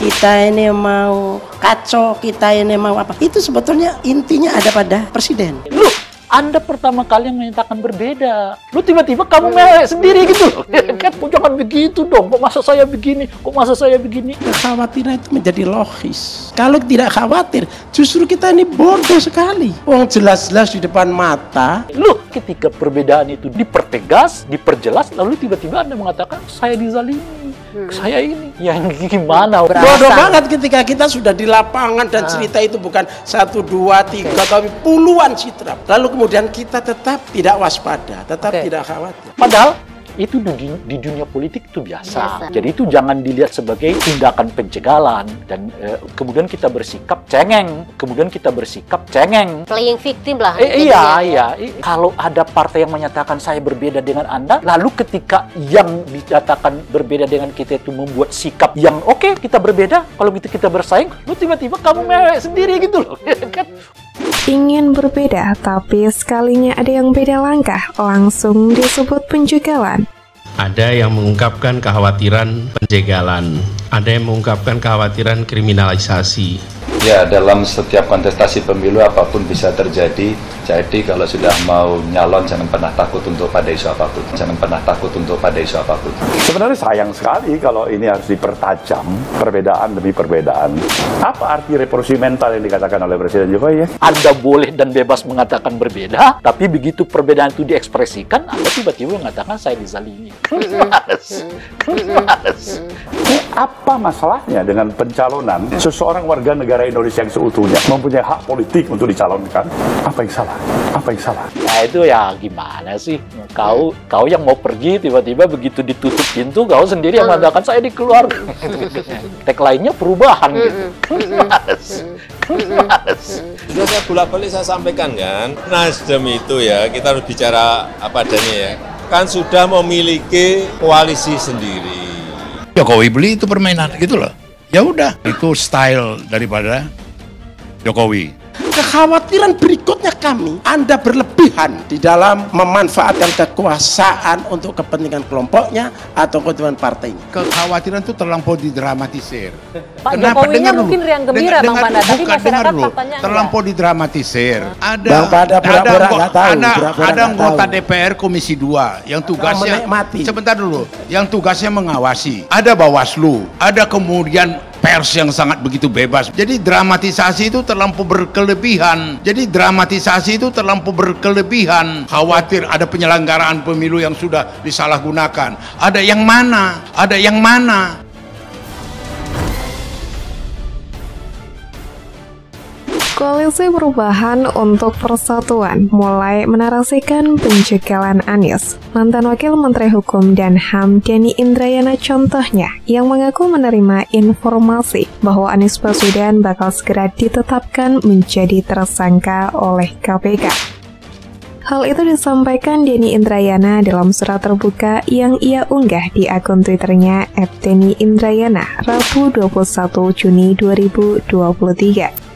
kita ini mau kacau, kita ini mau apa, itu sebetulnya intinya ada pada presiden. Loh, Anda pertama kali yang menyatakan berbeda. Lu tiba-tiba kamu mewek sendiri gitu loh. Kan, jangan begitu dong. Kok masa saya begini? Kok masa saya begini? Kekhawatiran itu menjadi logis. Kalau tidak khawatir, justru kita ini bodoh sekali. Jelas-jelas di depan mata. Loh, ketika perbedaan itu dipertegas, diperjelas, lalu tiba-tiba Anda mengatakan saya dizalimi. Saya ini yang gimana? Bodoh banget ketika kita sudah di lapangan dan cerita itu bukan 1, 2, 3 tapi puluhan citra. Lalu kemudian kita tetap tidak waspada, tetap tidak khawatir. Padahal itu di dunia politik itu biasa. Jadi itu jangan dilihat sebagai tindakan pencegalan dan kemudian kita bersikap cengeng, playing victim lah. Iya. Kalau ada partai yang menyatakan saya berbeda dengan Anda, lalu ketika yang dinyatakan berbeda dengan kita itu membuat sikap yang oke, kita berbeda, kalau gitu kita bersaing, lu tiba-tiba kamu mewek sendiri gitu loh. Kan? Ingin berbeda, tapi sekalinya ada yang beda langkah, langsung disebut penjegalan. Ada yang mengungkapkan kekhawatiran penjegalan, ada yang mengungkapkan kekhawatiran kriminalisasi. Ya, dalam setiap kontestasi pemilu apapun bisa terjadi. Jadi kalau sudah mau nyalon jangan pernah takut untuk pada isu apapun. Sebenarnya sayang sekali kalau ini harus dipertajam, perbedaan demi perbedaan. Apa arti revolusi mental yang dikatakan oleh Presiden Jokowi ya? Anda boleh dan bebas mengatakan berbeda, tapi begitu perbedaan itu diekspresikan, Anda tiba-tiba mengatakan saya dizalimi. Apa masalahnya dengan pencalonan seseorang warga negara Indonesia yang seutuhnya mempunyai hak politik untuk dicalonkan? Apa yang salah? Ya itu ya gimana sih? Kau yang mau pergi tiba-tiba begitu ditutup pintu, kau sendiri yang mengatakan saya dikeluarkan. Tagline-nya perubahan gitu. Sudah saya bolak-balik saya sampaikan kan, Nasdem itu ya kita harus bicara apa adanya ya. Kan sudah memiliki koalisi sendiri. Jokowi beli itu permainan gitu loh. Ya udah, itu style daripada Jokowi. Kekhawatiran berikutnya kami, Anda berlebihan di dalam memanfaatkan kekuasaan untuk kepentingan kelompoknya atau kepentingan partainya. Kekhawatiran itu terlampau didramatisir. Pak Jokowinya mungkin riang gembira Bang Panda, tapi masyarakat faktanya terlampau didramatisir. Bang Panda pura-pura nggak tahu. Ada anggota DPR Komisi 2 yang tugasnya sebentar dulu, yang tugasnya mengawasi. Ada Bawaslu, ada kemudian pers yang sangat begitu bebas. Jadi dramatisasi itu terlampau berkelebihan. Khawatir ada penyelenggaraan pemilu yang sudah disalahgunakan. Ada yang mana? Koalisi Perubahan untuk Persatuan mulai menarasikan penjegalan Anies. Mantan Wakil Menteri Hukum dan HAM Denny Indrayana contohnya yang mengaku menerima informasi bahwa Anies Baswedan bakal segera ditetapkan menjadi tersangka oleh KPK. Hal itu disampaikan Denny Indrayana dalam surat terbuka yang ia unggah di akun Twitternya @DennyIndrayana Rabu 21 Juni 2023.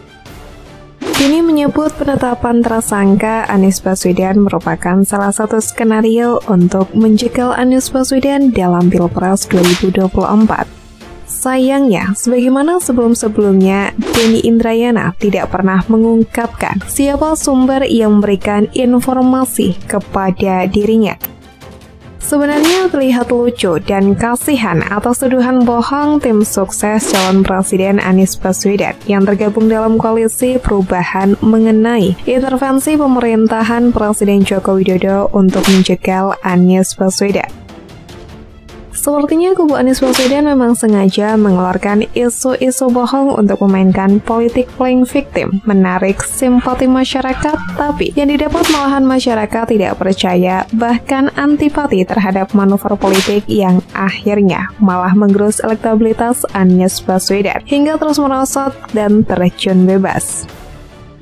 Denny menyebut penetapan tersangka Anies Baswedan merupakan salah satu skenario untuk menjegal Anies Baswedan dalam Pilpres 2024. Sayangnya, sebagaimana sebelum-sebelumnya, Denny Indrayana tidak pernah mengungkapkan siapa sumber yang memberikan informasi kepada dirinya. Sebenarnya terlihat lucu dan kasihan atas tuduhan bohong tim sukses calon presiden Anies Baswedan yang tergabung dalam koalisi perubahan mengenai intervensi pemerintahan Presiden Joko Widodo untuk menjegal Anies Baswedan. Sepertinya kubu Anies Baswedan memang sengaja mengeluarkan isu-isu bohong untuk memainkan politik playing victim, menarik simpati masyarakat, tapi yang didapat malahan masyarakat tidak percaya, bahkan antipati terhadap manuver politik yang akhirnya malah menggerus elektabilitas Anies Baswedan hingga terus merosot dan terjun bebas.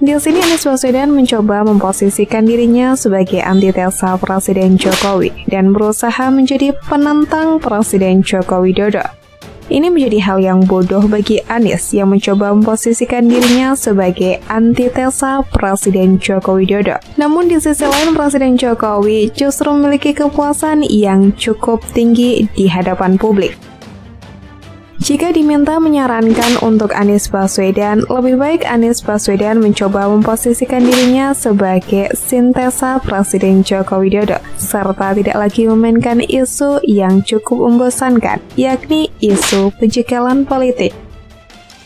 Di sini Anies Baswedan mencoba memposisikan dirinya sebagai antitesa Presiden Jokowi dan berusaha menjadi penentang Presiden Joko Widodo. Ini menjadi hal yang bodoh bagi Anies yang mencoba memposisikan dirinya sebagai antitesa Presiden Joko Widodo. Namun di sisi lain Presiden Jokowi justru memiliki kepuasan yang cukup tinggi di hadapan publik. Jika diminta menyarankan untuk Anies Baswedan, lebih baik Anies Baswedan mencoba memposisikan dirinya sebagai sintesa Presiden Joko Widodo, serta tidak lagi memainkan isu yang cukup membosankan, yakni isu penjagalan politik.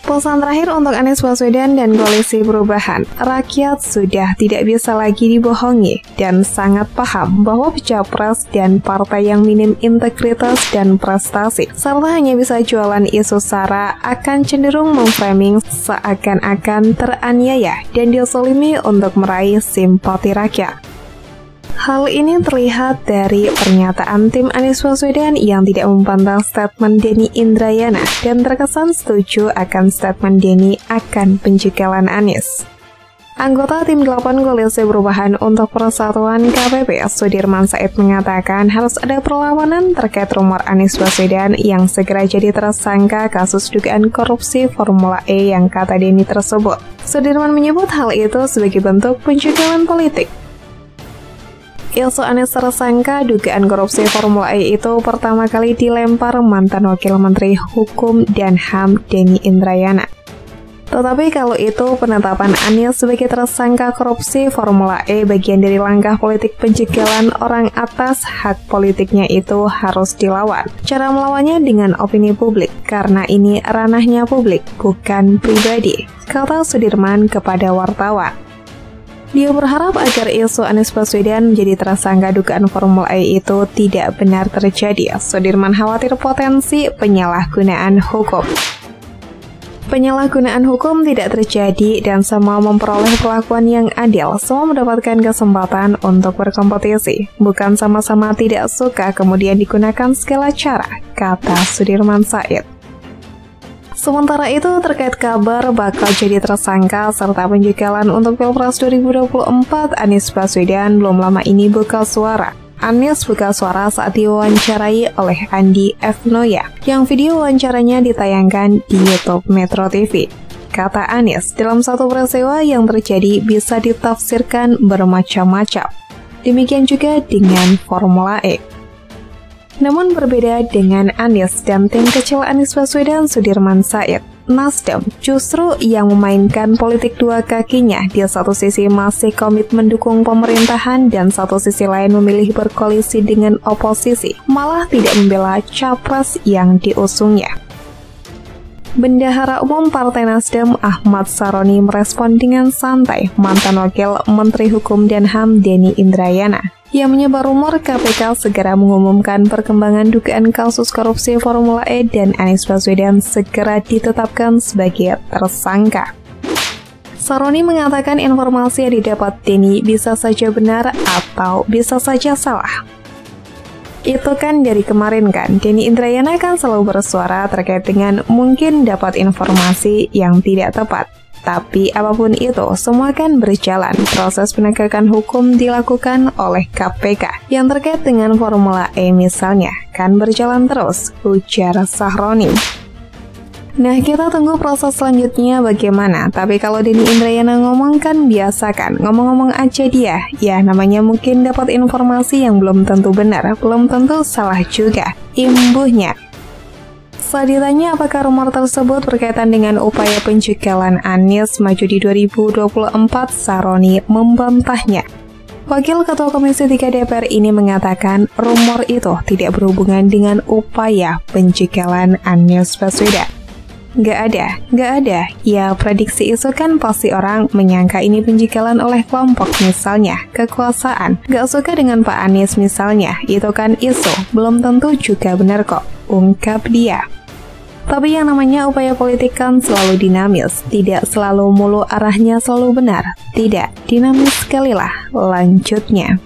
Pesan terakhir untuk Anies Baswedan dan Koalisi Perubahan, rakyat sudah tidak bisa lagi dibohongi dan sangat paham bahwa capres dan partai yang minim integritas dan prestasi, serta hanya bisa jualan isu sara akan cenderung memframing seakan-akan teraniaya dan dizalimi untuk meraih simpati rakyat. Hal ini terlihat dari pernyataan tim Anies Baswedan yang tidak membantah statement Denny Indrayana dan terkesan setuju akan statement Denny akan penjagalan Anies. Anggota tim 8 Koalisi Perubahan untuk Persatuan KPP, Sudirman Said, mengatakan harus ada perlawanan terkait rumor Anies Baswedan yang segera jadi tersangka kasus dugaan korupsi Formula E yang kata Denny tersebut. Sudirman menyebut hal itu sebagai bentuk penjagalan politik. Isu Anies tersangka dugaan korupsi Formula E itu pertama kali dilempar mantan Wakil Menteri Hukum dan HAM Denny Indrayana. Tetapi kalau itu penetapan Anies sebagai tersangka korupsi Formula E bagian dari langkah politik penjagalan orang atas, hak politiknya itu harus dilawan. Cara melawannya dengan opini publik, karena ini ranahnya publik, bukan pribadi, kata Sudirman kepada wartawan. Dia berharap agar isu Anies Baswedan menjadi tersangka dugaan Formula E itu tidak benar terjadi. Sudirman khawatir potensi penyalahgunaan hukum. Penyalahgunaan hukum tidak terjadi dan semua memperoleh perlakuan yang adil. Semua mendapatkan kesempatan untuk berkompetisi. Bukan sama-sama tidak suka kemudian digunakan segala cara, kata Sudirman Said. Sementara itu, terkait kabar bakal jadi tersangka serta penjagalan untuk Pilpres 2024, Anies Baswedan belum lama ini buka suara. Anies buka suara saat diwawancarai oleh Andi F. Noya, yang video wawancaranya ditayangkan di YouTube Metro TV. Kata Anies, dalam satu peristiwa yang terjadi bisa ditafsirkan bermacam-macam. Demikian juga dengan Formula E. Namun berbeda dengan Anies dan tim kecil Anies Baswedan, Sudirman Said, Nasdem justru yang memainkan politik dua kakinya. Di satu sisi masih komit mendukung pemerintahan dan satu sisi lain memilih berkoalisi dengan oposisi, malah tidak membela capres yang diusungnya. Bendahara Umum Partai Nasdem Ahmad Saroni merespon dengan santai mantan Wakil Menteri Hukum dan HAM Denny Indrayana yang menyebar rumor KPK segera mengumumkan perkembangan dugaan kasus korupsi Formula E dan Anies Baswedan segera ditetapkan sebagai tersangka. Saroni mengatakan informasi yang didapat Denny bisa saja benar atau bisa saja salah. Itu kan dari kemarin kan, Denny Indrayana kan selalu bersuara terkait dengan mungkin dapat informasi yang tidak tepat. Tapi apapun itu, semua kan berjalan. Proses penegakan hukum dilakukan oleh KPK. Yang terkait dengan Formula E misalnya, kan berjalan terus, ujar Saroni. Nah, kita tunggu proses selanjutnya bagaimana. Tapi kalau Denny Indrayana ngomong kan biasa kan, ngomong-ngomong aja dia. Ya, namanya mungkin dapat informasi yang belum tentu benar, belum tentu salah juga. Imbuhnya. Saat ditanya apakah rumor tersebut berkaitan dengan upaya penjagalan Anies maju di 2024, Saroni membantahnya. Wakil Ketua Komisi 3 DPR ini mengatakan rumor itu tidak berhubungan dengan upaya penjagalan Anies Baswedan. Gak ada. Ya, prediksi isu kan pasti orang menyangka ini penjagalan oleh kelompok misalnya, kekuasaan. Gak suka dengan Pak Anies misalnya, itu kan isu, belum tentu juga benar kok, ungkap dia. Tapi yang namanya upaya politik kan selalu dinamis, tidak selalu mulu arahnya selalu benar. Tidak, dinamis sekali lah, lanjutnya.